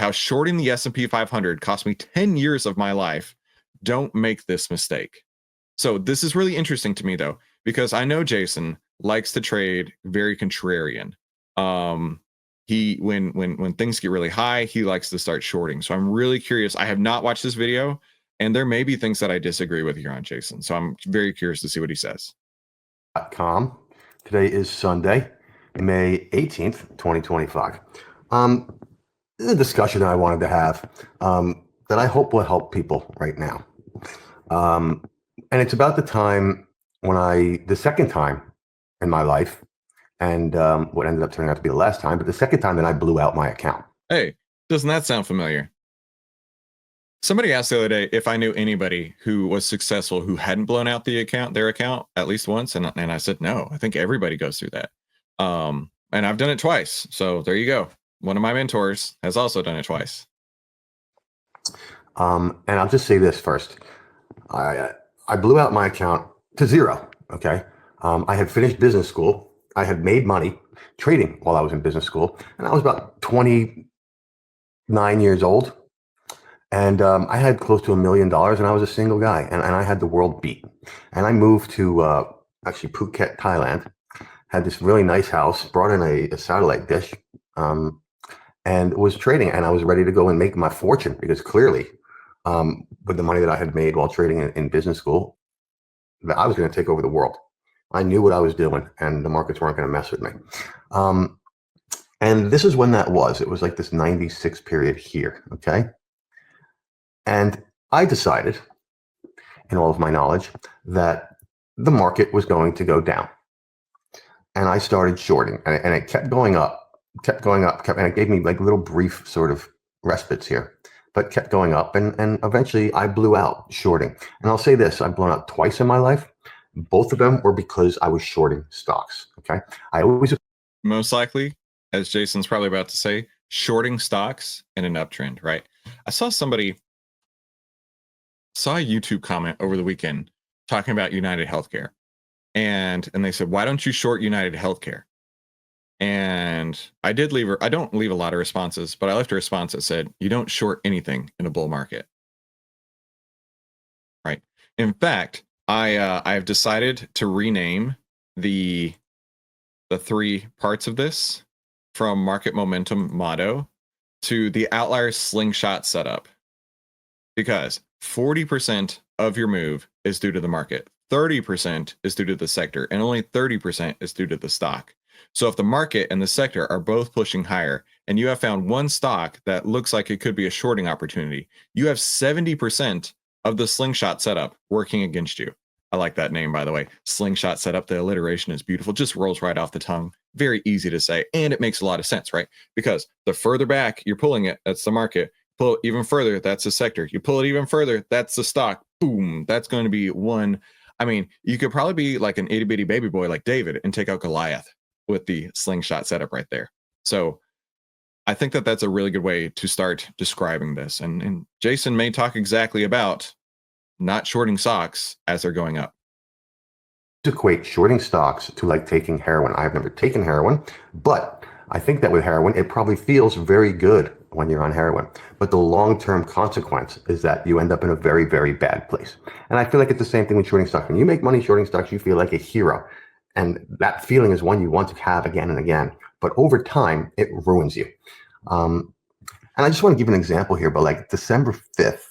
how shorting the S&P 500 cost me 10 years of my life. Don't make this mistake. So this is really interesting to me, though, because I know Jason likes to trade very contrarian. He when things get really high, he likes to start shorting. So I'm really curious. I have not watched this video, and there may be things that I disagree with here on Jason. So I'm very curious to see what he says. .com. Today is Sunday, May 18th, 2025. This is a discussion I wanted to have that I hope will help people right now. And it's about the time when the second time in my life, and what ended up turning out to be the last time, but the second time that I blew out my account. Hey, doesn't that sound familiar? Somebody asked the other day if I knew anybody who was successful who hadn't blown out their account at least once, and I said no. I think everybody goes through that, and I've done it twice. So there you go. One of my mentors has also done it twice. And I'll just say this first: I blew out my account to zero. Okay, I had finished business school. I had made money trading while I was in business school, and I was about 29 years old. And I had close to $1 million, and I was a single guy, and I had the world beat. And I moved to actually Phuket, Thailand, had this really nice house, brought in a satellite dish, and was trading. And I was ready to go and make my fortune because clearly, with the money that I had made while trading in business school, that I was going to take over the world. I knew what I was doing, and the markets weren't going to mess with me. And this is when that was. It was like this 96 period here, okay? And I decided, in all of my knowledge, that the market was going to go down. And I started shorting, and it kept going up, and it gave me like little brief sort of respites here, but kept going up, and eventually I blew out shorting. And I'll say this, I've blown out twice in my life. Both of them were because I was shorting stocks, okay? I always... Most likely, as Jason's probably about to say, shorting stocks in an uptrend, right? I saw a YouTube comment over the weekend talking about United Healthcare. And they said, why don't you short United Healthcare? And I don't leave a lot of responses, but I left a response that said, you don't short anything in a bull market. Right. In fact, I've decided to rename the three parts of this from market momentum motto to the Outlier Slingshot Setup, because 40% of your move is due to the market, 30% is due to the sector, and only 30% is due to the stock. So if the market and the sector are both pushing higher, and you have found one stock that looks like it could be a shorting opportunity, you have 70% of the slingshot setup working against you. I like that name, by the way. Slingshot setup. The alliteration is beautiful. Just rolls right off the tongue. Very easy to say. And it makes a lot of sense, right? Because the further back you're pulling it, that's the market. Pull it even further, that's the sector. You pull it even further, that's the stock. Boom. That's going to be one. I mean, you could probably be like an itty bitty baby boy like David and take out Goliath with the slingshot setup right there. So I think that that's a really good way to start describing this. And Jason may talk exactly about not shorting stocks as they're going up. Equate shorting stocks to like taking heroin. I've never taken heroin, but I think that with heroin, it probably feels very good when you're on heroin. But the long-term consequence is that you end up in a very, very bad place. And I feel like it's the same thing with shorting stocks. When you make money shorting stocks, you feel like a hero. And that feeling is one you want to have again and again. But over time, it ruins you. And I just want to give an example here, but like December 5th,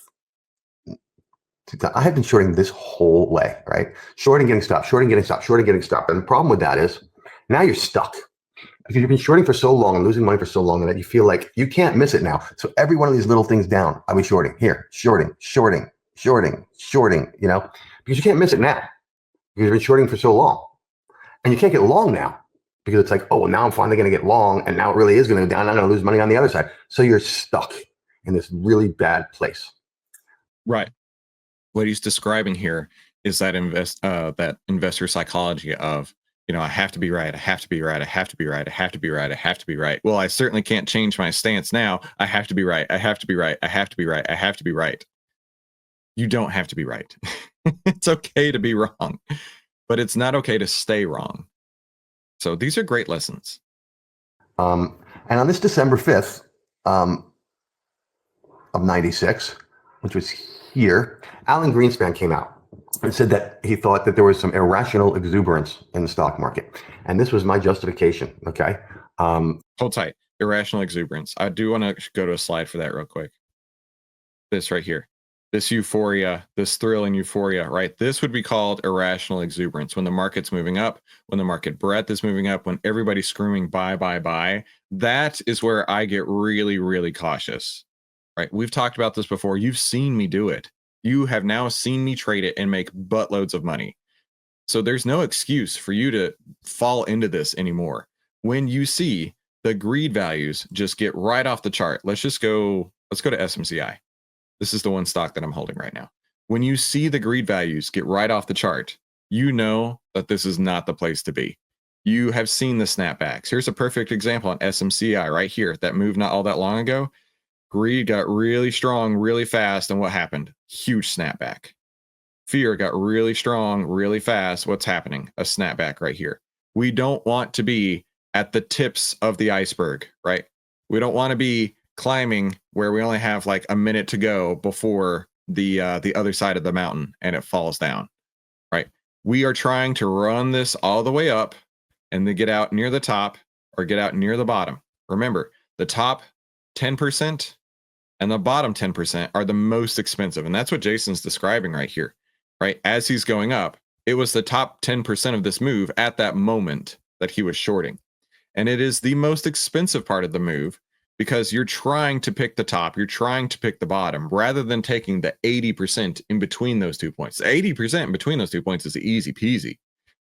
I have been shorting this whole way, right? Shorting, getting stopped, shorting, getting stopped, shorting, getting stopped. And the problem with that is now you're stuck because you've been shorting for so long and losing money for so long that you feel like you can't miss it now. So every one of these little things down, I'll be shorting here, shorting, shorting, shorting, shorting, you know, because you can't miss it now because you've been shorting for so long. And you can't get long now because it's like, oh, well, now I'm finally going to get long. And now it really is going to go down. I'm going to lose money on the other side. So you're stuck in this really bad place. Right. What he's describing here is that investor psychology of, you know, I have to be right. I have to be right. I have to be right. I have to be right. I have to be right. Well, I certainly can't change my stance now. I have to be right. I have to be right. I have to be right. I have to be right. You don't have to be right. It's okay to be wrong, but it's not okay to stay wrong. So these are great lessons. And on this December 5th, of 96, which was here, Alan Greenspan came out and said that he thought that there was some irrational exuberance in the stock market. And this was my justification, okay? Hold tight. Irrational exuberance. I do want to go to a slide for that real quick. This right here. This euphoria, this thrill and euphoria, right? This would be called irrational exuberance. When the market's moving up, when the market breadth is moving up, when everybody's screaming buy, buy, buy, that is where I get really, really cautious, right? We've talked about this before. You've seen me do it. You have now seen me trade it and make buttloads of money. So there's no excuse for you to fall into this anymore. When you see the greed values just get right off the chart, let's go to SMCI. This is the one stock that I'm holding right now. When you see the greed values get right off the chart, you know that this is not the place to be. You have seen the snapbacks. Here's a perfect example on SMCI right here. That moved not all that long ago. Greed got really strong really fast. And what happened? Huge snapback. Fear got really strong really fast. What's happening? A snapback right here. We don't want to be at the tips of the iceberg, right? We don't want to be climbing where we only have like a minute to go before the other side of the mountain and it falls down, right? We are trying to run this all the way up and then get out near the top or get out near the bottom. Remember, the top 10% and the bottom 10% are the most expensive. And that's what Jason's describing right here, right? As he's going up, it was the top 10% of this move at that moment that he was shorting. And it is the most expensive part of the move because you're trying to pick the top, you're trying to pick the bottom, rather than taking the 80% in between those 2 points. The 80% in between those 2 points is easy peasy,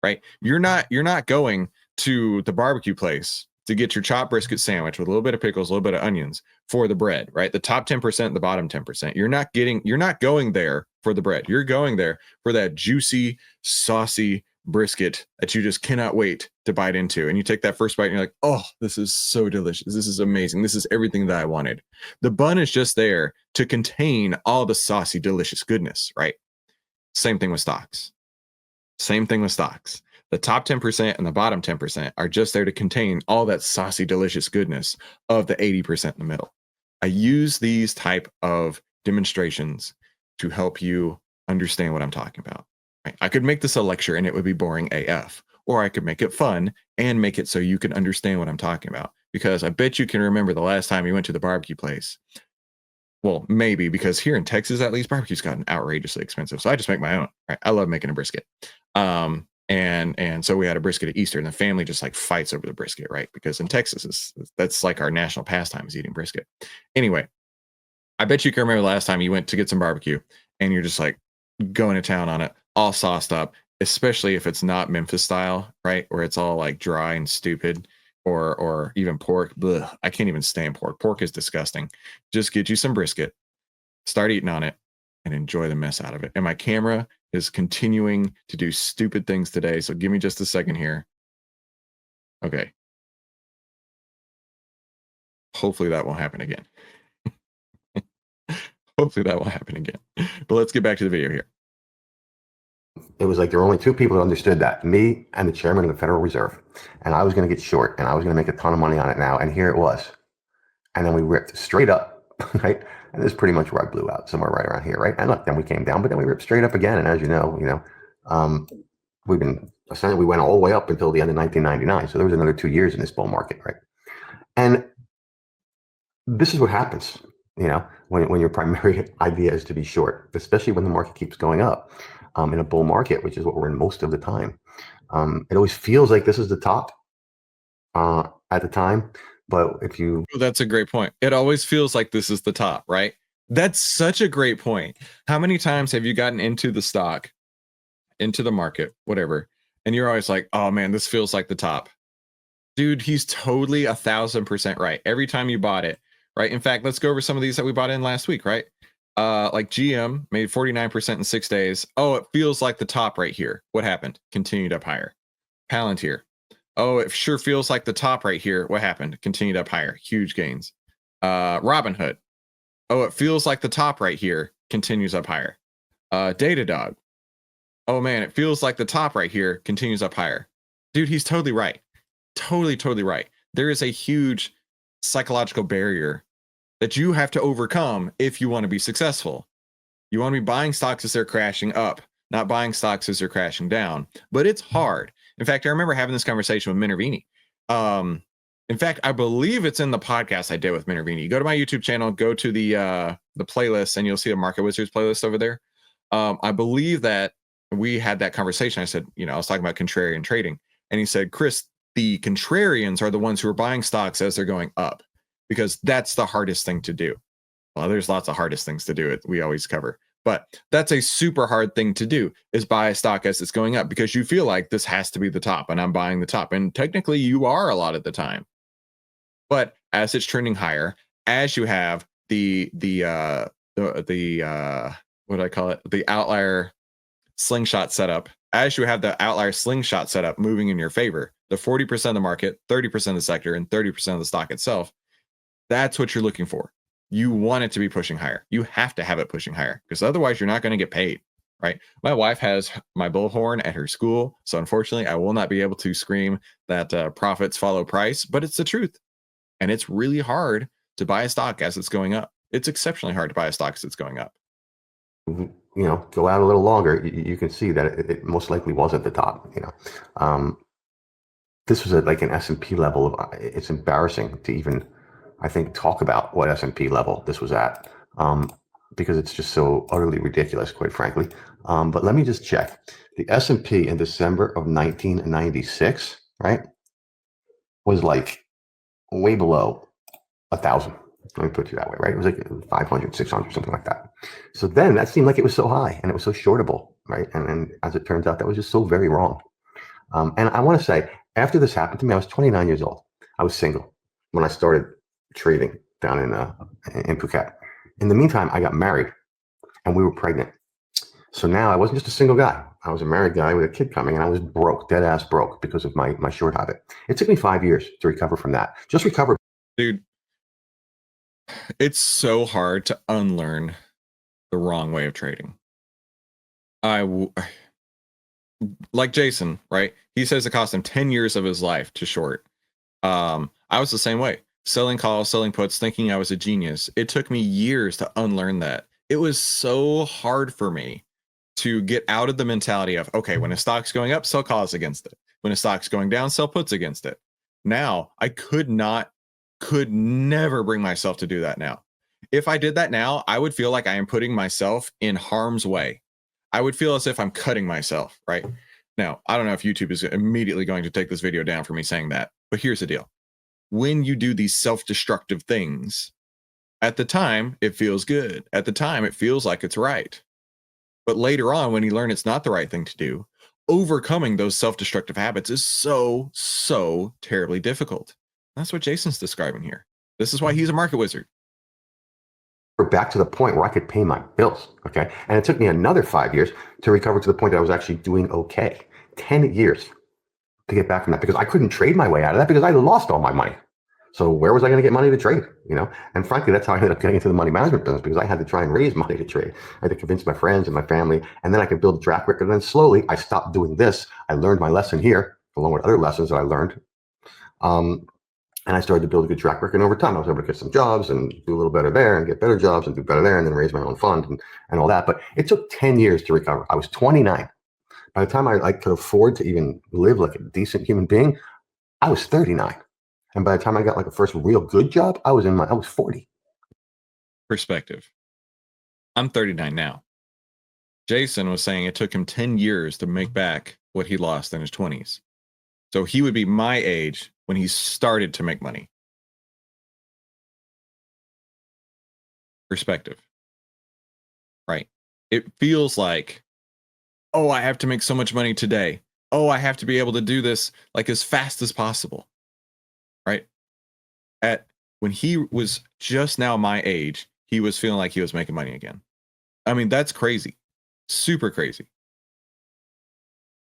right? You're not going to the barbecue place to get your chopped brisket sandwich with a little bit of pickles, a little bit of onions for the bread, right? The top 10%, the bottom 10%. You're not going there for the bread. You're going there for that juicy, saucy brisket that you just cannot wait to bite into. And you take that first bite and you're like, oh, this is so delicious. This is amazing. This is everything that I wanted. The bun is just there to contain all the saucy, delicious goodness, right? Same thing with stocks. Same thing with stocks. The top 10% and the bottom 10% are just there to contain all that saucy, delicious goodness of the 80% in the middle. I use these type of demonstrations to help you understand what I'm talking about. Right? I could make this a lecture and it would be boring AF, or I could make it fun and make it so you can understand what I'm talking about. Because I bet you can remember the last time you went to the barbecue place. Well, maybe, because here in Texas, at least, barbecue's gotten outrageously expensive. So I just make my own. Right? I love making a brisket. And so we had a brisket at Easter, and the family just like fights over the brisket, right? Because in Texas, that's like our national pastime is eating brisket. Anyway, I bet you can remember the last time you went to get some barbecue and you're just like going to town on it, all sauced up, especially if it's not Memphis style, right? Where it's all like dry and stupid, or even pork. Blech, I can't even stand pork. Pork is disgusting. Just get you some brisket, start eating on it, and enjoy the mess out of it. And my camera is continuing to do stupid things today. So give me just a second here. Okay. Hopefully that won't happen again. Hopefully that won't happen again. But let's get back to the video here. It was like there were only two people who understood that, me and the chairman of the Federal Reserve. And I was going to get short and I was going to make a ton of money on it now. And here it was. And then we ripped straight up, right? And this is pretty much where I blew out, somewhere right around here, right? And look, then we came down, but then we ripped straight up again. And as you know, we went all the way up until the end of 1999. So there was another 2 years in this bull market, right? And this is what happens, when your primary idea is to be short, especially when the market keeps going up. In a bull market, which is what we're in most of the time. It always feels like this is the top at the time. But if you... That's a great point. It always feels like this is the top, right? That's such a great point. How many times have you gotten into the stock, into the market, whatever, and you're always like, oh man, this feels like the top. Dude, he's totally 1,000% right. Every time you bought it, right? In fact, let's go over some of these that we bought in last week, right? Like GM made 49% in 6 days. Oh, it feels like the top right here. What happened? Continued up higher. Palantir. Oh, it sure feels like the top right here. What happened? Continued up higher. Huge gains. Robinhood. Oh, it feels like the top right here. Continues up higher. Datadog. Oh man, it feels like the top right here. Continues up higher. Dude, he's totally right. Totally right. There is a huge psychological barrier that you have to overcome if you want to be successful. You want to be buying stocks as they're crashing up, not buying stocks as they're crashing down. But it's hard. In fact, I remember having this conversation with Minervini. In fact, I believe it's in the podcast I did with Minervini. Go to my YouTube channel, go to the playlist, and you'll see a Market Wizards playlist over there. I believe that we had that conversation. I said, I was talking about contrarian trading, and he said, Chris, the contrarians are the ones who are buying stocks as they're going up, because that's the hardest thing to do. Well, there's lots of hardest things to do it. We always cover, but that's a super hard thing to do, is buy a stock as it's going up, because you feel like this has to be the top and I'm buying the top. And technically you are a lot of the time, but as it's trending higher, as you have the what do I call it? The outlier slingshot setup, as you have the outlier slingshot setup moving in your favor, the 40% of the market, 30% of the sector, and 30% of the stock itself, that's what you're looking for. You want it to be pushing higher. You have to have it pushing higher, because otherwise you're not going to get paid, right? My wife has my bullhorn at her school, so unfortunately I will not be able to scream that profits follow price, but it's the truth. And it's really hard to buy a stock as it's going up. It's exceptionally hard to buy a stock as it's going up. Go out a little longer, you can see that it most likely was at the top. This was like an S&P level of, it's embarrassing to even, I think, talk about what S&P level this was at, because it's just so utterly ridiculous, quite frankly. But let me just check. The S&P in December of 1996, right, was like way below 1,000. Let me put it that way, right? It was like 500, 600, something like that. So then that seemed like it was so high and it was so shortable, right? And as it turns out, that was just so very wrong. And I want to say, after this happened to me, I was 29 years old. I was single when I started trading down in Phuket. In the meantime, I got married and we were pregnant. So now I wasn't just a single guy. I was a married guy with a kid coming, and I was broke, dead ass broke, because of my short habit. It took me 5 years to recover from that. Just recover. Dude, it's so hard to unlearn the wrong way of trading. Like Jason, right? He says it cost him 10 years of his life to short. I was the same way, selling calls, selling puts, thinking I was a genius. It took me years to unlearn that. It was so hard for me to get out of the mentality of, okay, when a stock's going up, sell calls against it. When a stock's going down, sell puts against it. Now I could never bring myself to do that now. If I did that now, I would feel like I am putting myself in harm's way. I would feel as if I'm cutting myself, right? Now, I don't know if YouTube is immediately going to take this video down for me saying that, but here's the deal. When you do these self-destructive things, at the time, it feels good. At the time, it feels like it's right. But later on, when you learn it's not the right thing to do, overcoming those self-destructive habits is so, so terribly difficult. That's what Jason's describing here. This is why he's a market wizard. We're back to the point where I could pay my bills, okay? And it took me another 5 years to recover to the point that I was actually doing okay. 10 years to get back from that, because I couldn't trade my way out of that, because I lost all my money. So where was I going to get money to trade? And frankly, that's how I ended up getting into the money management business, because I had to try and raise money to trade. I had to convince my friends and my family, and then I could build a track record. And then slowly I stopped doing this. I learned my lesson here, along with other lessons that I learned. And I started to build a good track record. And over time, I was able to get some jobs and do a little better there, and get better jobs and do better there, and then raise my own fund and all that. But it took 10 years to recover. I was 29. By the time I could afford to even live like a decent human being, I was 39. And by the time I got like a first real good job, I was 40. Perspective. I'm 39 now. Jason was saying it took him 10 years to make back what he lost in his 20s. So he would be my age when he started to make money. Perspective. Right? It feels like, oh, I have to make so much money today. Oh, I have to be able to do this like as fast as possible. Right? When he was just now my age, he was feeling like he was making money again. I mean, that's crazy. Super crazy.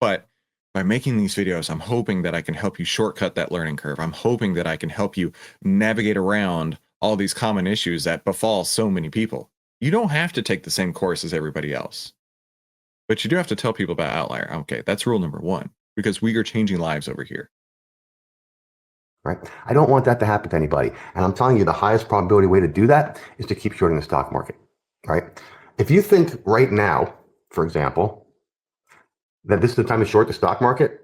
But by making these videos, I'm hoping that I can help you shortcut that learning curve. I'm hoping that I can help you navigate around all these common issues that befall so many people. You don't have to take the same course as everybody else, but you do have to tell people about Outlier. Okay, that's rule number one, because we are changing lives over here. right? I don't want that to happen to anybody. And I'm telling you, the highest probability way to do that is to keep shorting the stock market, right? If you think right now, for example, that this is the time to short the stock market,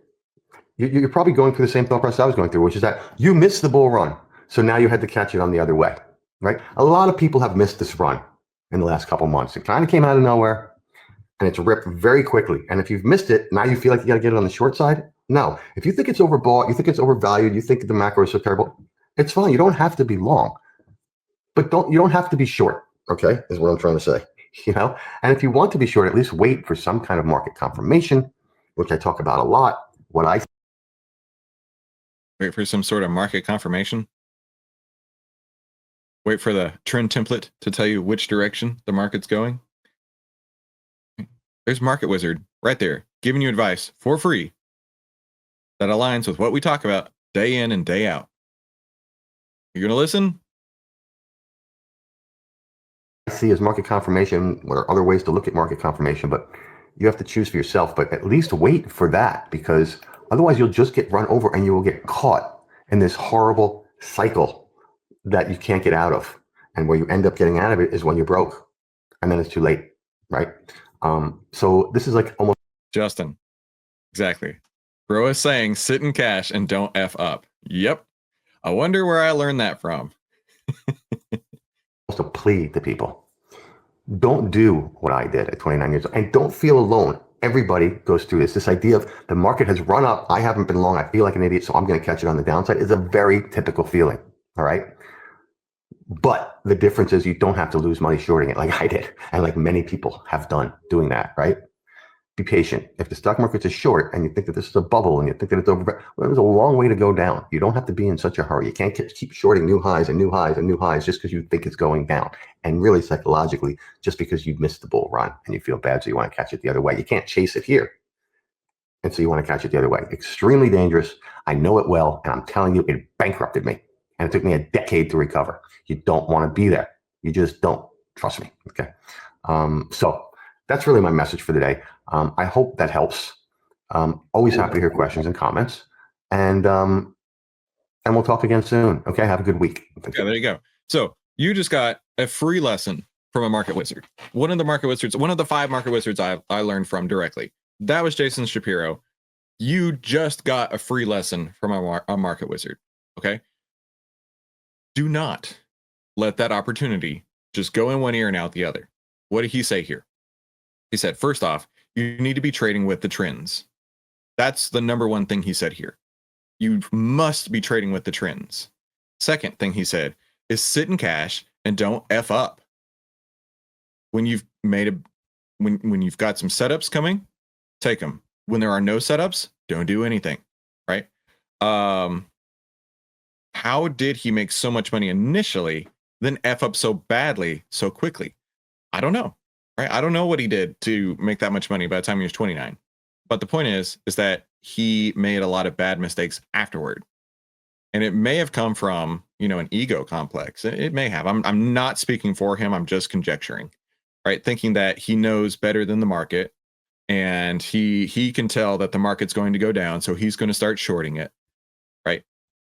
you're probably going through the same thought process I was going through, which is that you missed the bull run. So now you had to catch it on the other way, right? A lot of people have missed this run in the last couple months. It kind of came out of nowhere and it's ripped very quickly. And if you've missed it, now you feel like you got to get it on the short side. No, if you think it's overbought, you think it's overvalued, you think the macro is so terrible, it's fine. You don't have to be long, but you don't have to be short. Okay, is what I'm trying to say. You know, and if you want to be short, at least wait for some kind of market confirmation, which I talk about a lot. What I Wait for some sort of market confirmation. Wait for the trend template to tell you which direction the market's going. There's Market Wizard right there, giving you advice for free that aligns with what we talk about day in and day out. You gonna listen? see as market confirmation. There are other ways to look at market confirmation, but you have to choose for yourself. But at least wait for that, because otherwise you'll just get run over and you will get caught in this horrible cycle that you can't get out of. And where you end up getting out of it is when you're broke, and then it's too late, right? So this is like almost Justin, exactly. Bro is saying sit in cash and don't F up. Yep. I wonder where I learned that from. a plea to people. Don't do what I did at 29 years old, and don't feel alone. Everybody goes through this. This idea of the market has run up. I haven't been long. I feel like an idiot, so I'm going to catch it on the downside is a very typical feeling. All right. But the difference is you don't have to lose money shorting it like I did, and like many people have done doing that, right? Be patient. If the stock market is short and you think that this is a bubble and you think that it's over, well, there's a long way to go down. You don't have to be in such a hurry. You can't keep shorting new highs and new highs and new highs just because you think it's going down. And really psychologically, just because you missed the bull run and you feel bad, so you want to catch it the other way. You can't chase it here. And so you want to catch it the other way. Extremely dangerous. I know it well. And I'm telling you, it bankrupted me. And it took me a decade to recover. You don't want to be there. You just don't. Trust me. Okay. So that's really my message for today. I hope that helps. Always happy to hear questions and comments. And we'll talk again soon. Okay. Have a good week. Yeah, there you go. So you just got a free lesson from a market wizard. One of the market wizards, one of the 5 market wizards I learned from directly. That was Jason Shapiro. You just got a free lesson from a market wizard. Okay. Do not let that opportunity just go in one ear and out the other. What did he say here? He said, first off, you need to be trading with the trends. That's the number one thing he said here. You must be trading with the trends. Second thing he said is sit in cash and don't F up. When you've made when you've got some setups coming, take them. When there are no setups, don't do anything, right? How did he make so much money initially, then F up so badly so quickly? I don't know, right? I don't know what he did to make that much money by the time he was 29. But the point is that he made a lot of bad mistakes afterward. And it may have come from, an ego complex. It may have. I'm not speaking for him. I'm just conjecturing, right? Thinking that he knows better than the market, and he can tell that the market's going to go down, so he's going to start shorting it, right?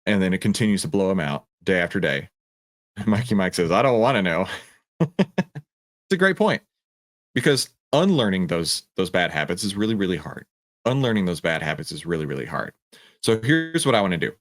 And then it continues to blow him out day after day. Mikey Mike says, I don't want to know. It's a great point, because unlearning those bad habits is really, really hard. Unlearning those bad habits is really, really hard. So here's what I want to do.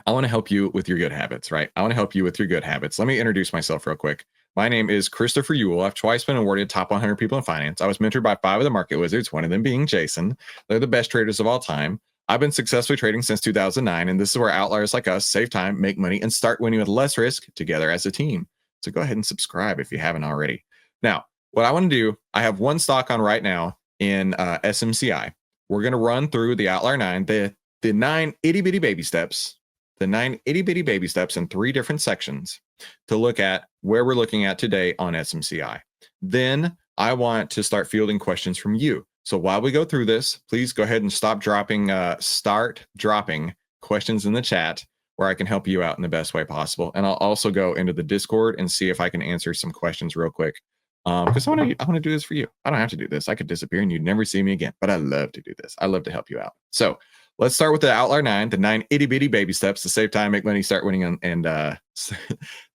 I want to help you with your good habits, right? I want to help you with your good habits. Let me introduce myself real quick. My name is Christopher Ewell. I've twice been awarded top 100 people in finance. I was mentored by 5 of the market wizards, one of them being Jason. They're the best traders of all time. I've been successfully trading since 2009, and this is where outliers like us save time, make money, and start winning with less risk together as a team. So go ahead and subscribe if you haven't already. Now, what I want to do, I have one stock on right now in SMCI. We're going to run through the Outlier 9, the 9 itty-bitty baby steps, the 9 itty-bitty baby steps in 3 different sections to look at where we're looking at today on SMCI. Then I want to start fielding questions from you. So while we go through this, please go ahead and start dropping questions in the chat where I can help you out in the best way possible. And I'll also go into the Discord and see if I can answer some questions real quick. Because I want to do this for you. I don't have to do this. I could disappear and you'd never see me again, but I love to do this. I love to help you out. So let's start with the Outlier 9, the 9 itty bitty baby steps to save time, make money, start winning, and the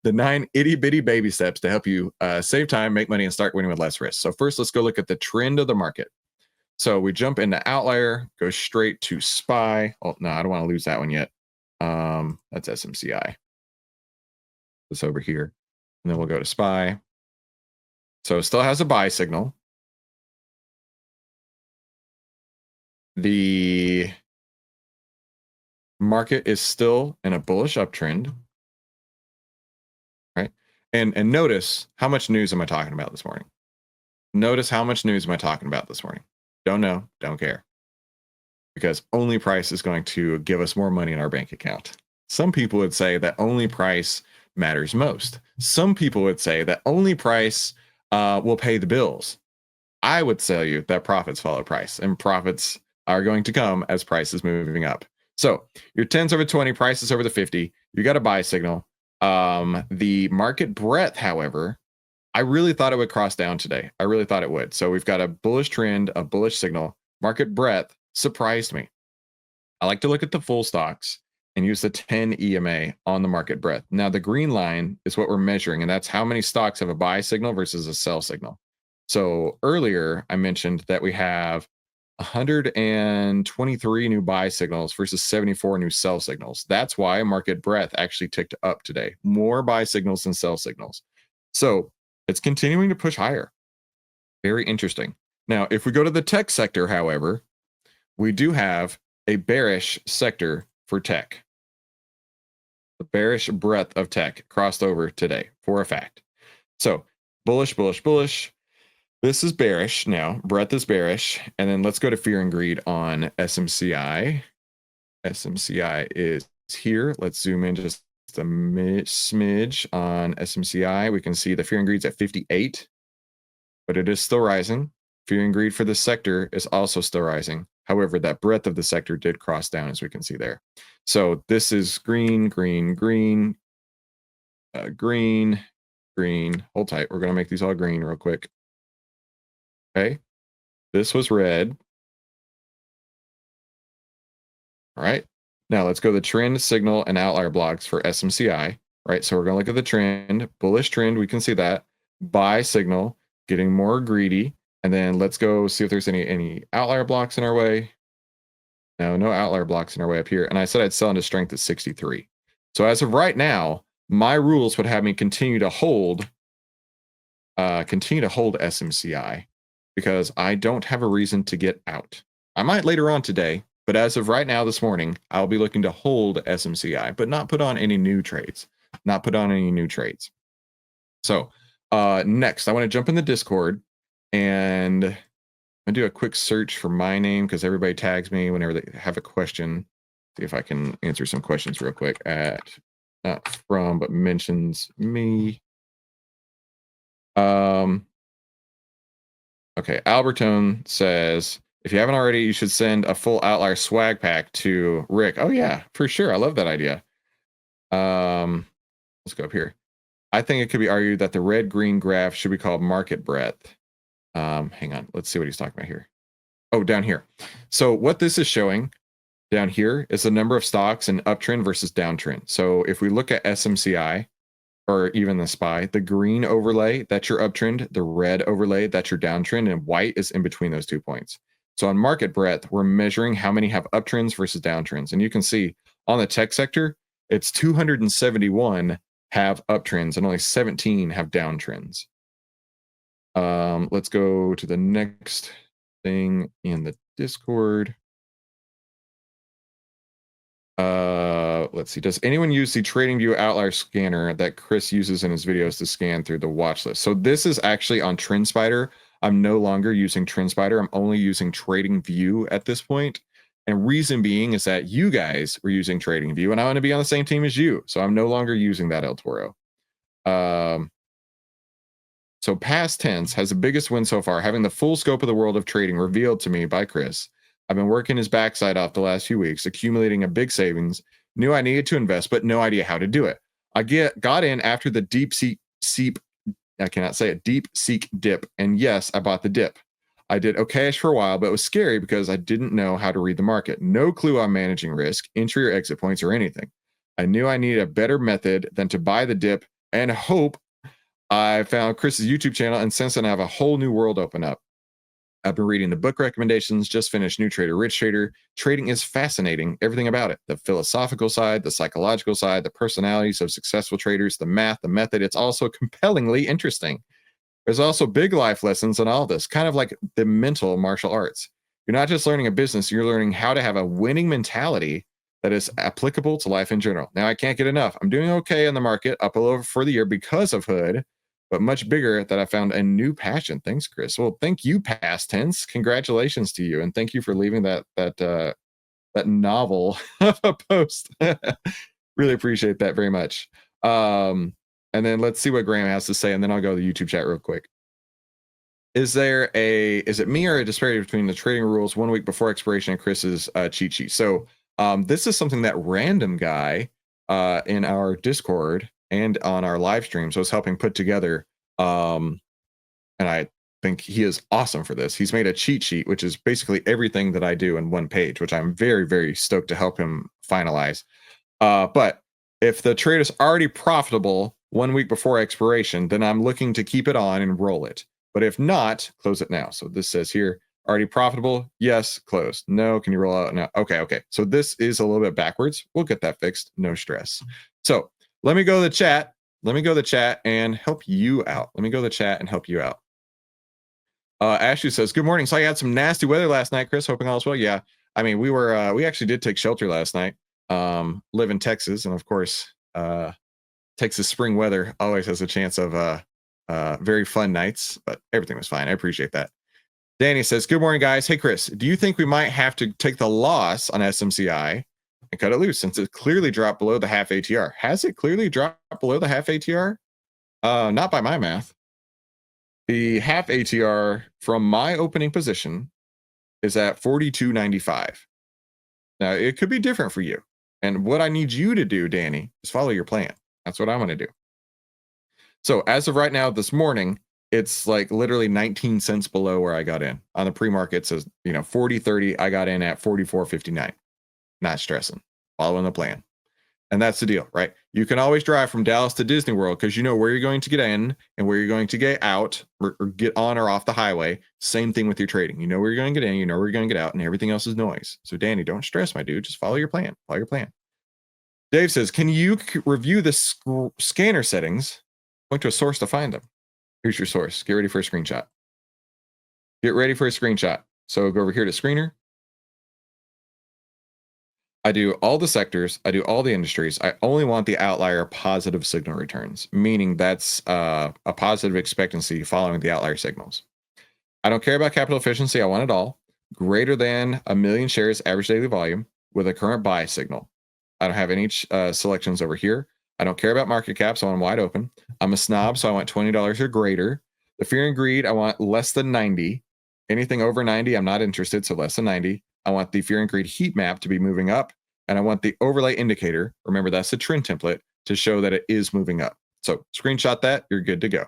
9 itty bitty baby steps to help you save time, make money, and start winning with less risk. So first, let's go look at the trend of the market. So we jump into Outlier, go straight to SPY. Oh no, I don't want to lose that one yet. That's SMCI. It's over here, and then we'll go to SPY. So it still has a buy signal. The market is still in a bullish uptrend, right? And notice, how much news am I talking about this morning? Notice how much news am I talking about this morning? Don't know, don't care. Because only price is going to give us more money in our bank account. Some people would say that only price matters most. Some people would say that only price will pay the bills. I would tell you that profits follow price, and profits are going to come as price is moving up. So your 10s over 20, prices over the 50, you got a buy signal. The market breadth, however, I really thought it would cross down today. I really thought it would. So we've got a bullish trend, a bullish signal. Market breadth surprised me. I like to look at the full stocks and use the 10 EMA on the market breadth. Now the green line is what we're measuring, and that's how many stocks have a buy signal versus a sell signal. So earlier I mentioned that we have 123 new buy signals versus 74 new sell signals. That's why market breadth actually ticked up today. More buy signals than sell signals. So it's continuing to push higher. Very interesting. Now, if we go to the tech sector, however, we do have a bearish sector for tech. The bearish breadth of tech crossed over today for a fact. So bullish, bullish, bullish. This is bearish now. Breadth is bearish. And then let's go to fear and greed on SMCI. SMCI is here. Let's zoom in just a smidge on SMCI. We can see the fear and greed's at 58, but it is still rising. Fear and greed for the sector is also still rising. However, that breadth of the sector did cross down, as we can see there. So this is green, green, green, green, green. Hold tight. We're going to make these all green real quick. Okay. This was red. All right. Now let's go to the trend, signal, and outlier blocks for SMCI. Right. So we're going to look at the trend, bullish trend. We can see that. Buy signal, getting more greedy. And then let's go see if there's any outlier blocks in our way. No outlier blocks in our way up here. And I said I'd sell into strength at 63. So as of right now, my rules would have me continue to hold SMCI because I don't have a reason to get out. I might later on today, but as of right now, this morning, I'll be looking to hold SMCI, but not put on any new trades. So next, I want to jump in the Discord and I'm gonna do a quick search for my name because everybody tags me whenever they have a question. See if I can answer some questions real quick at not from, but mentions me. Okay, Albertone says, if you haven't already, you should send a full Outlier swag pack to Rick. Oh yeah, for sure. I love that idea. Let's go up here. I think it could be argued that the red-green graph should be called market breadth. Hang on. Let's see what he's talking about here. Oh, down here. So what this is showing down here is the number of stocks in uptrend versus downtrend. So if we look at SMCI or even the SPY, the green overlay, that's your uptrend. The red overlay, that's your downtrend. And white is in between those 2 points. So on market breadth, we're measuring how many have uptrends versus downtrends. And you can see on the tech sector, it's 271 have uptrends and only 17 have downtrends. Let's go to the next thing in the Discord. Let's see. Does anyone use the TradingView Outlier scanner that Chris uses in his videos to scan through the watch list? So this is actually on TrendSpider. I'm no longer using TrendSpider. I'm only using TradingView at this point. And reason being is that you guys were using TradingView and I want to be on the same team as you. So I'm no longer using that, El Toro. So past tense has the biggest win so far, having the full scope of the world of trading revealed to me by Chris. I've been working his backside off the last few weeks, accumulating a big savings, knew I needed to invest, but no idea how to do it. I got in after the deep seek dip. And yes, I bought the dip. I did okayish for a while, but it was scary because I didn't know how to read the market. No clue on managing risk, entry or exit points, or anything. I knew I needed a better method than to buy the dip and hope. I found Chris's YouTube channel, and since then I have a whole new world open up. I've been reading the book recommendations, just finished New Trader, Rich Trader. Trading is fascinating, everything about it. The philosophical side, the psychological side, the personalities of successful traders, the math, the method. It's also compellingly interesting. There's also big life lessons in all this, kind of like the mental martial arts. You're not just learning a business, you're learning how to have a winning mentality that is applicable to life in general. Now, I can't get enough. I'm doing okay in the market, up a little for the year because of Hood, but much bigger that I found a new passion. Thanks, Chris. Well, thank you, past tense. Congratulations to you, and thank you for leaving that novel of a post. Really appreciate that very much. And then let's see what Graham has to say, and then I'll go to the YouTube chat real quick. Is it me or a disparity between the trading rules 1 week before expiration and Chris's cheat sheet? So this is something that random guy in our Discord and on our live streams was helping put together. And I think he is awesome for this. He's made a cheat sheet, which is basically everything that I do in one page, which I'm very, very stoked to help him finalize. But if the trade is already profitable 1 week before expiration, then I'm looking to keep it on and roll it. But if not, close it now. So this says here, already profitable? Yes, close. No, can you roll out? No. Okay. So this is a little bit backwards. We'll get that fixed. No stress. So let me go to the chat. And help you out. Ashley says, good morning. So I had some nasty weather last night, Chris. Hoping all is well. Yeah. I mean, we actually did take shelter last night. Live in Texas. And of course, Texas spring weather always has a chance of very fun nights, but everything was fine. I appreciate that. Danny says, good morning, guys. Hey, Chris, do you think we might have to take the loss on SMCI and cut it loose since it clearly dropped below the half ATR? Has it clearly dropped below the half ATR? Not by my math. The half ATR from my opening position is at 42.95. Now, it could be different for you. And what I need you to do, Danny, is follow your plan. That's what I'm going to do. So as of right now, this morning, it's like literally 19 cents below where I got in. On the pre-market, it says, 40.30. I got in at 44.59. Not stressing. Following the plan. And that's the deal, right? You can always drive from Dallas to Disney World because you know where you're going to get in and where you're going to get out or get on or off the highway. Same thing with your trading. You know where you're going to get in, you know where you're going to get out, and everything else is noise. So Danny, don't stress, my dude. Just follow your plan. Dave says, can you review the scanner settings? Point to a source to find them. Here's your source. Get ready for a screenshot. So go over here to screener. I do all the sectors. I do all the industries. I only want the outlier positive signal returns, meaning that's a positive expectancy following the outlier signals. I don't care about capital efficiency. I want it all. Greater than 1 million shares average daily volume with a current buy signal. I don't have any selections over here. I don't care about market cap, so I'm wide open. I'm a snob, so I want $20 or greater. The fear and greed, I want less than 90. Anything over 90, I'm not interested, so less than 90. I want the fear and greed heat map to be moving up, and I want the overlay indicator, remember that's the trend template, to show that it is moving up. So screenshot that, you're good to go.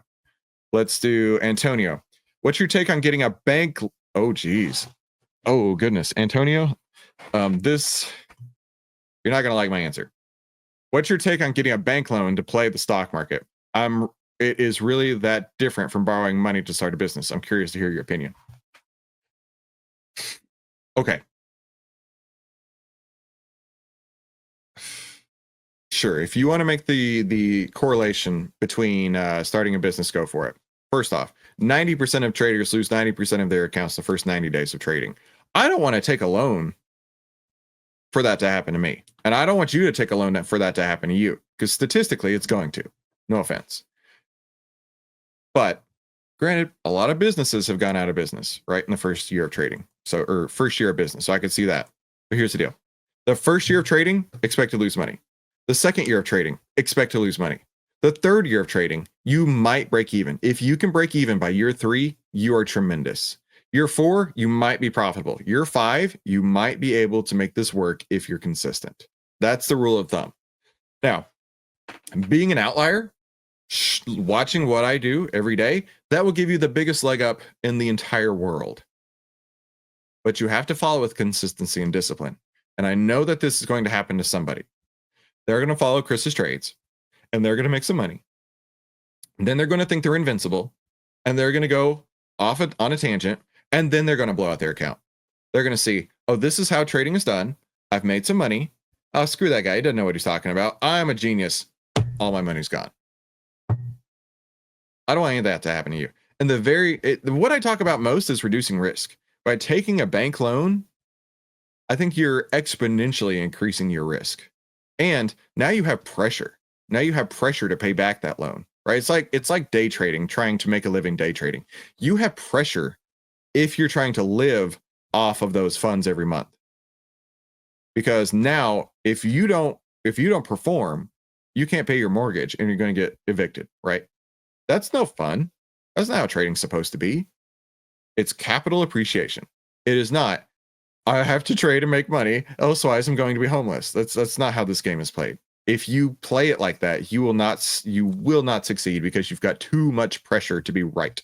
Let's do Antonio. What's your take on getting a bank? Oh, geez. Oh, goodness. Antonio, you're not going to like my answer. What's your take on getting a bank loan to play the stock market? It is really that different from borrowing money to start a business. I'm curious to hear your opinion. Okay. Sure. If you want to make the correlation between starting a business, go for it. First off, 90% of traders lose 90% of their accounts the first 90 days of trading. I don't want to take a loan for that to happen to me. And I don't want you to take a loan for that to happen to you, because statistically it's going to. No offense. But granted, a lot of businesses have gone out of business right in the first year of trading. Or first year of business. So I could see that. But here's the deal. The first year of trading, expect to lose money. The second year of trading, expect to lose money. The third year of trading, you might break even. If you can break even by year 3, you are tremendous. Year 4, you might be profitable. Year 5, you might be able to make this work if you're consistent. That's the rule of thumb. Now, being an outlier, watching what I do every day, that will give you the biggest leg up in the entire world. but you have to follow with consistency and discipline. And I know that this is going to happen to somebody. They're going to follow Chris's trades and they're going to make some money. And then they're going to think they're invincible and they're going to go off on a tangent and then they're going to blow out their account. They're going to see, oh, this is how trading is done. I've made some money. Oh, screw that guy. He doesn't know what he's talking about. I'm a genius. All my money's gone. I don't want any of that to happen to you. And what I talk about most is reducing risk. By taking a bank loan, I think you're exponentially increasing your risk. And now you have pressure. Now you have pressure to pay back that loan, right? It's like day trading, trying to make a living day trading. You have pressure if you're trying to live off of those funds every month. Because now if you don't perform, you can't pay your mortgage and you're going to get evicted, right? That's no fun. That's not how trading's supposed to be. It's capital appreciation. It is not, I have to trade and make money, otherwise I'm going to be homeless. That's not how this game is played. If you play it like that, you will not succeed because you've got too much pressure to be right.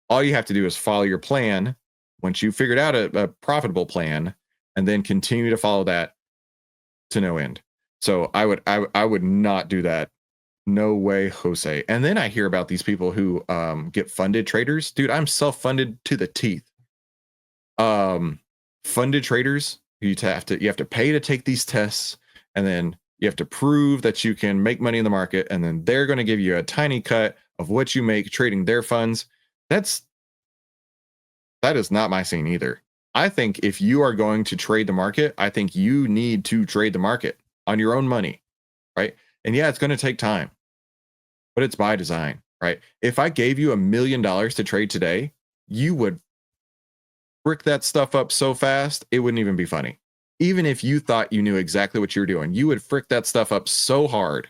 All you have to do is follow your plan once you've figured out a profitable plan, and then continue to follow that to no end. So I would not do that. No way, Jose. And then I hear about these people who get funded traders. Dude, I'm self-funded to the teeth. Funded traders, you have to pay to take these tests, and then you have to prove that you can make money in the market, and then they're going to give you a tiny cut of what you make trading their funds. That is not my scene either. I think if you are going to trade the market, I think you need to trade the market on your own money, right? And yeah, it's going to take time, but it's by design, right? If I gave you $1 million to trade today, you would brick that stuff up so fast, it wouldn't even be funny. Even if you thought you knew exactly what you were doing, you would frick that stuff up so hard.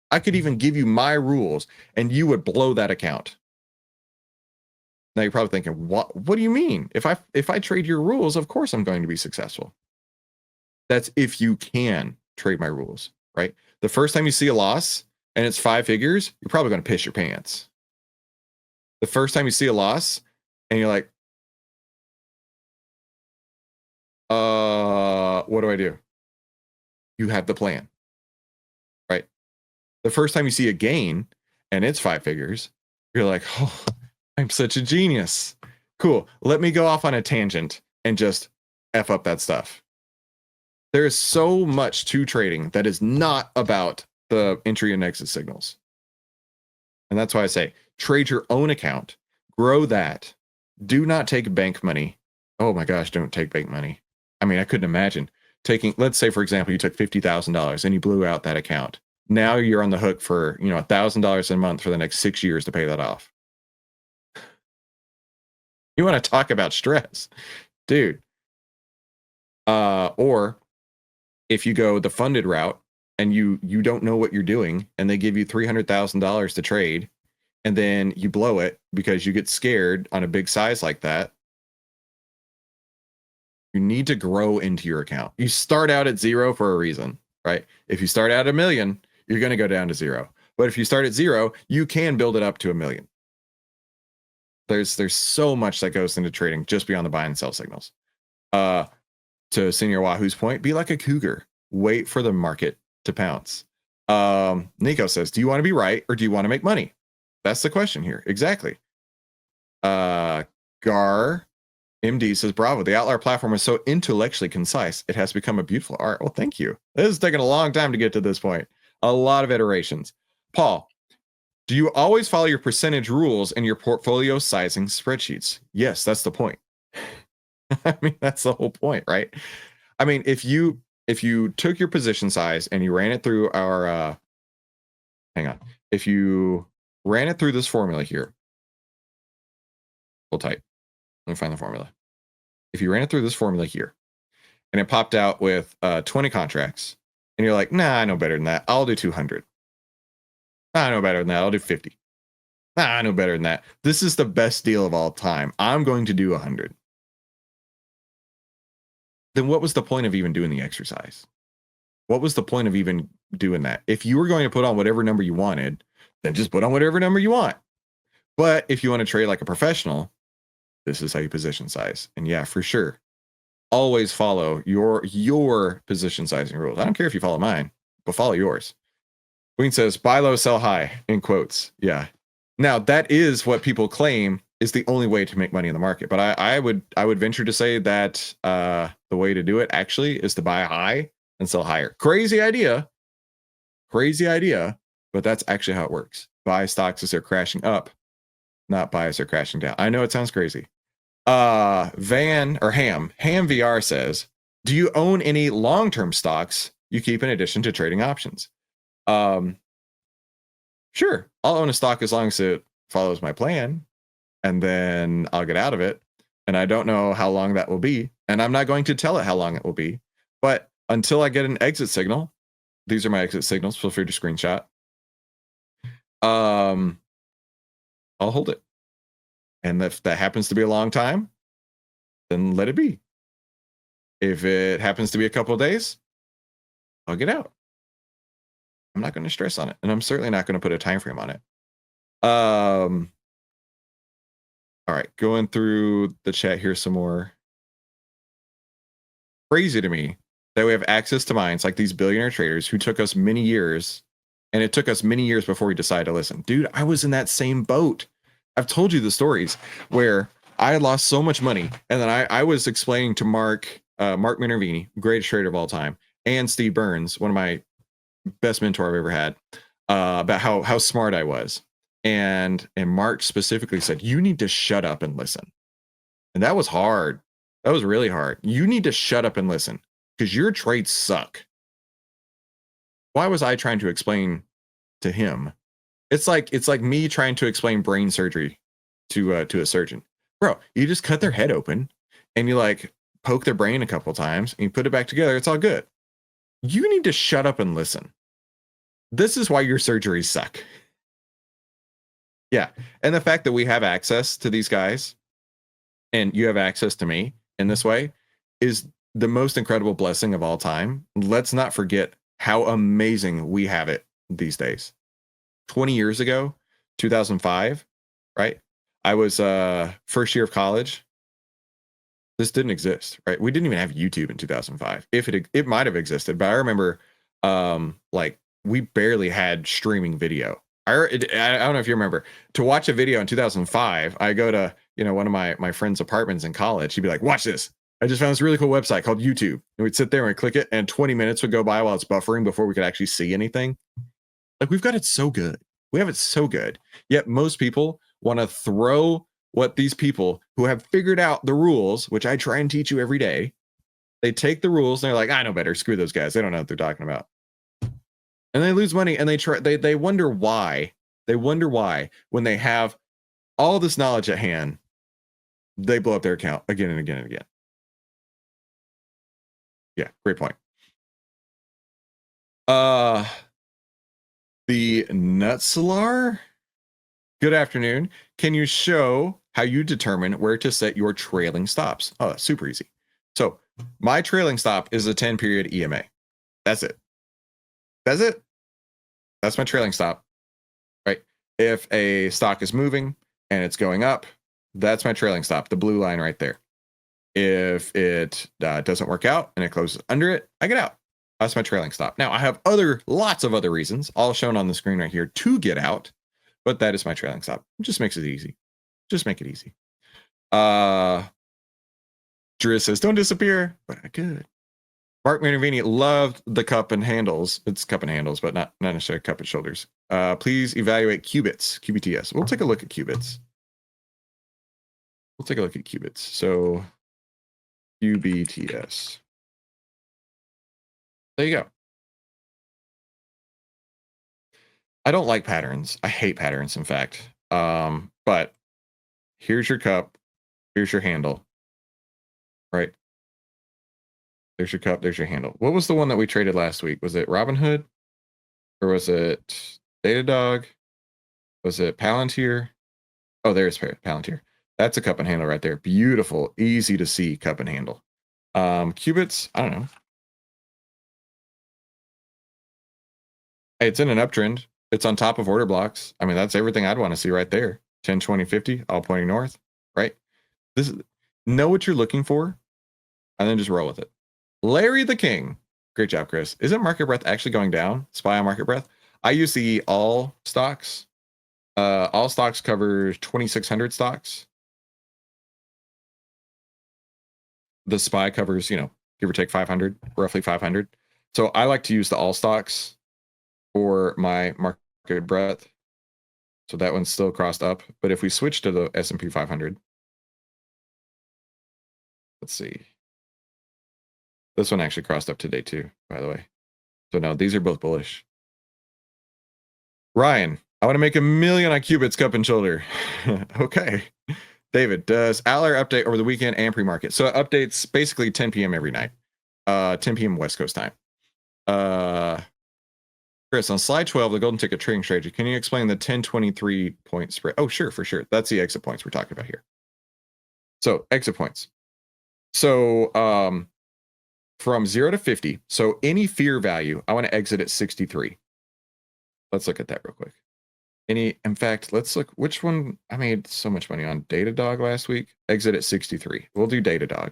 I could even give you my rules and you would blow that account. Now you're probably thinking, what do you mean? If I trade your rules, of course I'm going to be successful. That's if you can trade my rules, right? The first time you see a loss and it's 5 figures, you're probably going to piss your pants. The first time you see a loss and you're like, what do I do? You have the plan, right? The first time you see a gain and it's 5 figures, you're like, oh, I'm such a genius. Cool. Let me go off on a tangent and just F up that stuff. There is so much to trading that is not about the entry and exit signals. And that's why I say trade your own account, grow that. Do not take bank money. Oh my gosh, don't take bank money. I mean, I couldn't imagine taking, let's say, for example, you took $50,000 and you blew out that account. Now you're on the hook for, $1,000 a month for the next 6 years to pay that off. You want to talk about stress, dude. Or if you go the funded route and you don't know what you're doing and they give you $300,000 to trade and then you blow it because you get scared on a big size like that, you need to grow into your account. You start out at 0 for a reason, right? If you start out at $1 million, you're going to go down to 0. But if you start at 0, you can build it up to $1 million. There's so much that goes into trading just beyond the buy and sell signals. To Senior Wahoo's point, be like a cougar. Wait for the market to pounce. Nico says, do you want to be right or do you want to make money? That's the question here. Exactly. Gar MD says, bravo, the Outlier platform is so intellectually concise. It has become a beautiful art. Well, thank you. This has taken a long time to get to this point. A lot of iterations. Paul, do you always follow your percentage rules in your portfolio sizing spreadsheets? Yes, that's the point. I mean, that's the whole point, right? I mean, if you took your position size and you ran it through our, hang on. If you ran it through this formula here, hold tight. Let me find the formula. If you ran it through this formula here and it popped out with 20 contracts and you're like, nah, I know better than that. I'll do 200. I know better than that. I'll do 50. I know better than that. This is the best deal of all time. I'm going to do 100. Then what was the point of even doing the exercise? What was the point of even doing that? If you were going to put on whatever number you wanted, then just put on whatever number you want. But if you want to trade like a professional, this is how you position size. And yeah, for sure, always follow your position sizing rules. I don't care if you follow mine, but follow yours. Queen says, buy low, sell high, in quotes. Yeah. Now, that is what people claim is the only way to make money in the market. But I would venture to say that the way to do it actually is to buy high and sell higher. Crazy idea, but that's actually how it works. Buy stocks as they're crashing up, not buy as they're crashing down. I know it sounds crazy. Ham VR says, do you own any long-term stocks you keep in addition to trading options? Sure, I'll own a stock as long as it follows my plan, and then I'll get out of it. And I don't know how long that will be, and I'm not going to tell it how long it will be. But until I get an exit signal, these are my exit signals. Feel free to screenshot. I'll hold it. And if that happens to be a long time, then let it be. If it happens to be a couple of days, I'll get out. I'm not going to stress on it, and I'm certainly not going to put a time frame on it. All right, going through the chat here some more. Crazy to me that we have access to minds like these billionaire traders who took us many years, and it took us many years before we decided to listen. Dude, I was in that same boat. I've told you the stories where I had lost so much money, and then I was explaining to Mark Minervini, greatest trader of all time, and Steve Burns, one of my best mentor I've ever had, about how smart I was. And Mark specifically said, you need to shut up and listen. And that was hard. That was really hard. You need to shut up and listen because your trades suck. Why was I trying to explain to him? It's like me trying to explain brain surgery to a surgeon. Bro, you just cut their head open and you like poke their brain a couple times and you put it back together. It's all good. You need to shut up and listen. This is why your surgeries suck. Yeah. And the fact that we have access to these guys and you have access to me in this way is the most incredible blessing of all time. Let's not forget how amazing we have it these days. 20 years ago, 2005, right? I was first year of college. This didn't exist, right? We didn't even have YouTube in 2005. If it might have existed, but I remember like we barely had streaming video. I don't know if you remember, to watch a video in 2005, I go to, one of my friend's apartments in college. He'd be like, watch this. I just found this really cool website called YouTube. And we'd sit there and we'd click it and 20 minutes would go by while it's buffering before we could actually see anything. Like we've got it so good. We have it so good. Yet most people want to throw what these people who have figured out the rules, which I try and teach you every day, they take the rules and they're like, I know better. Screw those guys. They don't know what they're talking about. And they lose money and they wonder why. They wonder why when they have all this knowledge at hand, they blow up their account again and again and again. Yeah, great point. The Nutsalar. Good afternoon. Can you show how you determine where to set your trailing stops? Oh, that's super easy. So my trailing stop is a 10 period EMA. That's it. That's it. That's my trailing stop, right? If a stock is moving and it's going up, that's my trailing stop, the blue line right there. If it doesn't work out and it closes under it, I get out. That's my trailing stop. Now I have lots of other reasons, all shown on the screen right here, to get out, but that is my trailing stop. It just makes it easy. Just make it easy. Drew says, don't disappear, but I could. Mark Minervini loved the cup and handles. It's cup and handles, but not necessarily cup and shoulders. Please evaluate qubits, QBTS. We'll take a look at qubits. So QBTS. There you go. I don't like patterns. I hate patterns, in fact. But here's your cup. Here's your handle. Right? There's your cup. There's your handle. What was the one that we traded last week? Was it Robinhood? Or was it Datadog? Was it Palantir? Oh, there's Palantir. That's a cup and handle right there. Beautiful, easy to see cup and handle. Qubits, I don't know. Hey, it's in an uptrend. It's on top of order blocks. I mean, that's everything I'd want to see right there. 10, 20, 50, all pointing north, right? This is, know what you're looking for, and then just roll with it. Larry the King. Great job, Chris. Isn't market breadth actually going down? Spy on market breadth. I use the all stocks. All stocks covers 2,600 stocks. The spy covers, you know, give or take 500, roughly 500. So I like to use the all stocks for my market breadth. So that one's still crossed up. But if we switch to the S&P 500, let's see. This one actually crossed up today too, by the way. So no, these are both bullish. Ryan, I want to make $1 million on Qubits cup and shoulder. Okay. David, does Outlier update over the weekend and pre-market? So it updates basically 10 p.m. every night. 10 p.m. West Coast time. Chris, on slide 12, the golden ticket trading strategy, can you explain the 1023 point spread? Oh, sure, for sure. That's the exit points we're talking about here. So exit points. So from 0 to 50, so any fear value, I want to exit at 63. Let's look at that real quick. In fact, let's look, which one? I made so much money on Datadog last week. Exit at 63. We'll do Datadog.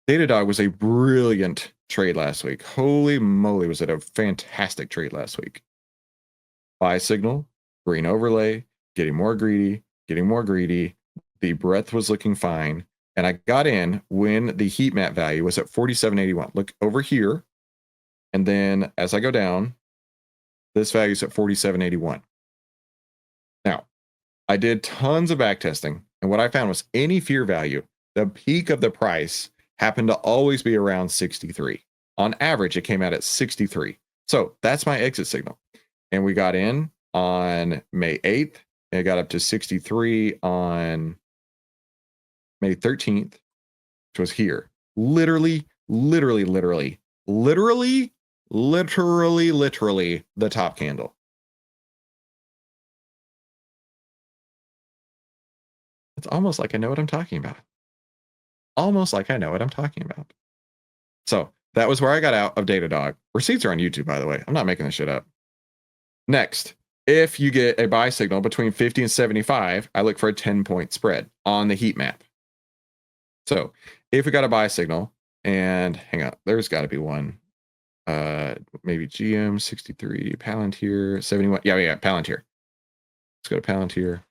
Datadog was a brilliant trade last week. Holy moly, was it a fantastic trade last week. Buy signal, green overlay, getting more greedy. The breadth was looking fine. And I got in when the heat map value was at 47.81. Look over here. And then as I go down, this value is at 47.81. Now, I did tons of back testing. And what I found was any fear value, the peak of the price happened to always be around 63. On average, it came out at 63. So that's my exit signal. And we got in on May 8th. And it got up to 63 on May 13th, which was here. Literally the top candle. It's almost like I know what I'm talking about. So that was where I got out of Datadog. Receipts are on YouTube, by the way. I'm not making this shit up. Next, if you get a buy signal between 50 and 75, I look for a 10-point spread on the heat map. So if we got a buy signal, and hang on, there's got to be one. Maybe GM 63, Palantir 71. Yeah, Palantir. Let's go to Palantir.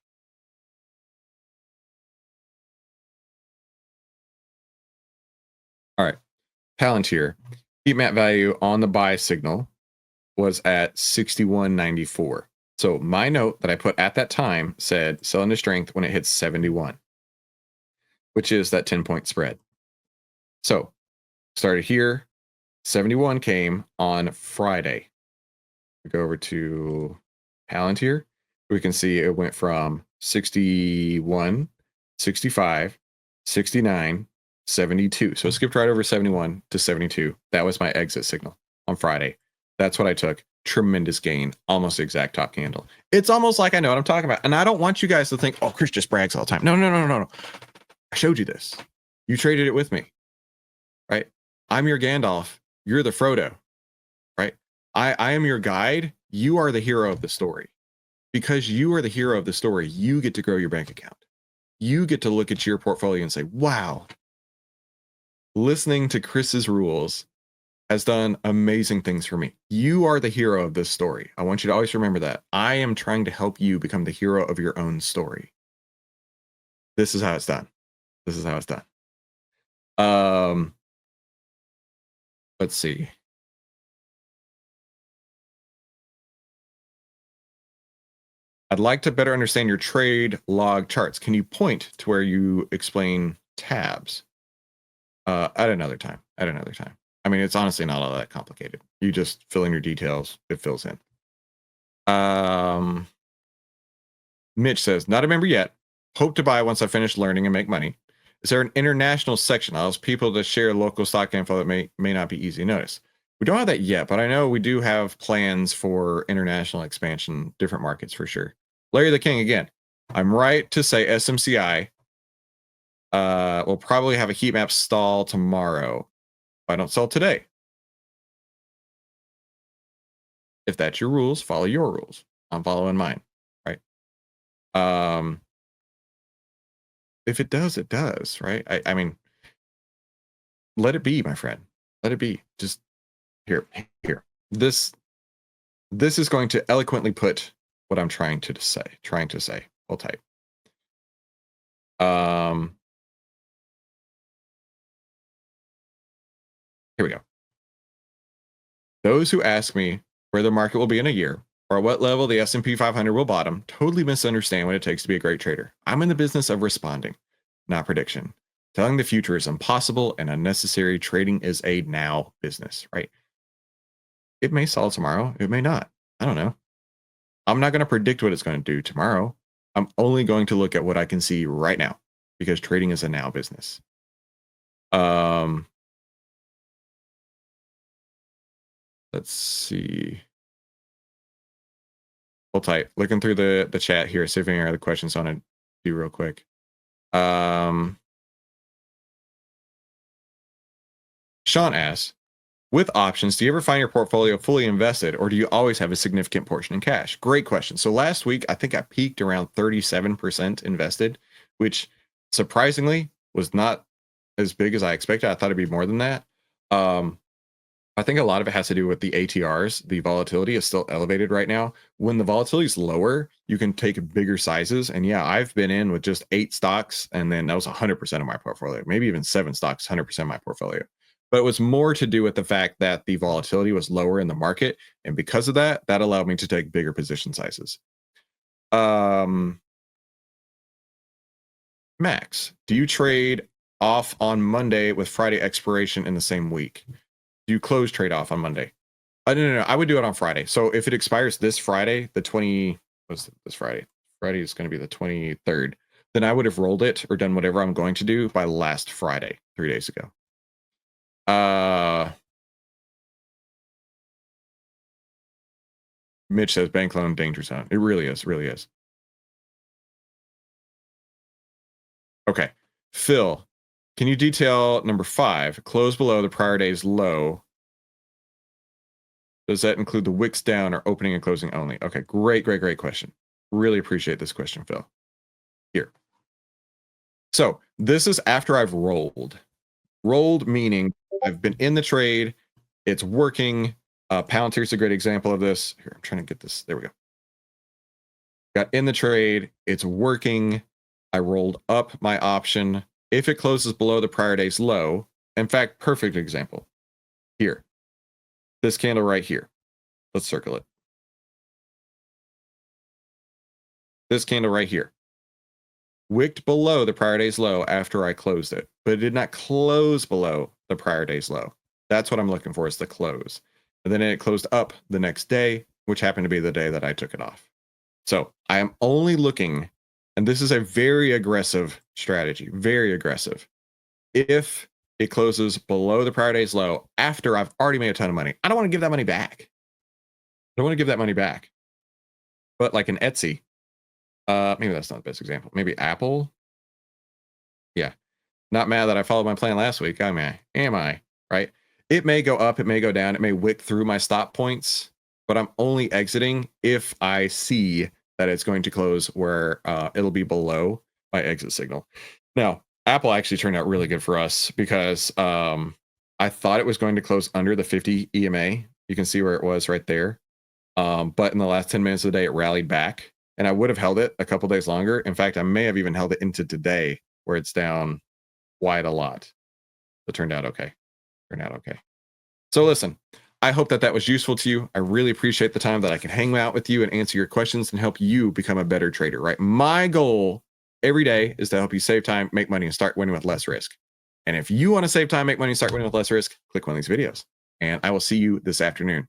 All right, Palantir heat map value on the buy signal was at 61.94. So my note that I put at that time said sell into strength when it hits 71, which is that 10-point spread. So started here. 71 came on Friday. We go over to Palantir. We can see it went from 61, 65, 69, 72. So it skipped right over 71 to 72. That was my exit signal on Friday. That's what I took. Tremendous gain, almost the exact top candle. It's almost like I know what I'm talking about. And I don't want you guys to think, oh, Chris just brags all the time. No. I showed you this. You traded it with me, right? I'm your Gandalf. You're the Frodo, right? I am your guide. You are the hero of the story. Because you are the hero of the story, you get to grow your bank account. You get to look at your portfolio and say, wow, listening to Chris's rules has done amazing things for me. You are the hero of this story. I want you to always remember that. I am trying to help you become the hero of your own story. This is how it's done. Let's see. I'd like to better understand your trade log charts. Can you point to where you explain tabs? At another time. I mean, it's honestly not all that complicated. You just fill in your details. It fills in. Mitch says, not a member yet. Hope to buy once I finish learning and make money. Is there an international section that allows people to share local stock info that may not be easy to notice? We don't have that yet, but I know we do have plans for international expansion, different markets for sure. Larry the King again. I'm right to say SMCI will probably have a heat map stall tomorrow if I don't sell today. If that's your rules, follow your rules. I'm following mine, right? if it does, it does, right? I mean, let it be, my friend. Let it be. Just here. This is going to eloquently put what I'm trying to say. Hold tight. Here we go. Those who ask me where the market will be in a year or what level the S&P 500 will bottom totally misunderstand what it takes to be a great trader. I'm in the business of responding, not prediction. Telling the future is impossible and unnecessary. Trading is a now business, right? It may sell tomorrow. It may not. I don't know. I'm not going to predict what it's going to do tomorrow. I'm only going to look at what I can see right now because trading is a now business. Let's see. Hold tight. Looking through the chat here, see if any other questions on it. Do real quick. Sean asks, with options, do you ever find your portfolio fully invested or do you always have a significant portion in cash? Great question. So last week, I think I peaked around 37% invested, which surprisingly was not as big as I expected. I thought it'd be more than that. I think a lot of it has to do with the ATRs. The volatility is still elevated right now. When the volatility is lower, you can take bigger sizes. And yeah, I've been in with just 8 stocks, and then that was 100% of my portfolio, maybe even 7 stocks, 100% of my portfolio. But it was more to do with the fact that the volatility was lower in the market. And because of that, that allowed me to take bigger position sizes. Max, do you trade off on Monday with Friday expiration in the same week? Do you close trade off on Monday? No. I would do it on Friday. So if it expires this Friday, what's this Friday? Friday is going to be the 23rd. Then I would have rolled it or done whatever I'm going to do by last Friday, 3 days ago. Mitch says bank loan danger zone. It really is. Okay. Phil, can you detail number 5? Close below the prior day's low. Does that include the wicks down or opening and closing only? Okay, great question. Really appreciate this question, Phil. Here. So this is after I've rolled. Rolled meaning I've been in the trade. It's working. Palantir's a great example of this. Here, I'm trying to get this. There we go. Got in the trade. It's working. I rolled up my option. If it closes below the prior day's low, in fact, perfect example. Here. This candle right here. Let's circle it. This candle right here. Wicked below the prior day's low after I closed it, but it did not close below the prior day's low. That's what I'm looking for, is the close. And then it closed up the next day, which happened to be the day that I took it off. So I am only looking, and this is a very aggressive strategy, very aggressive. If it closes below the prior day's low after I've already made a ton of money, I don't want to give that money back. But like an Etsy, maybe that's not the best example. Maybe Apple. Yeah. Not mad that I followed my plan last week. Am I? Right? It may go up, it may go down, it may wick through my stop points, but I'm only exiting if I see that it's going to close where it'll be below my exit signal. Now, Apple actually turned out really good for us because I thought it was going to close under the 50 EMA. You can see where it was right there. But in the last 10 minutes of the day, it rallied back, and I would have held it a couple days longer. In fact, I may have even held it into today, where it's down wide a lot. It turned out okay. So listen, I hope that was useful to you. I really appreciate the time that I can hang out with you and answer your questions and help you become a better trader, right? My goal every day is to help you save time, make money, and start winning with less risk. And if you want to save time, make money, and start winning with less risk, click one of these videos. And I will see you this afternoon.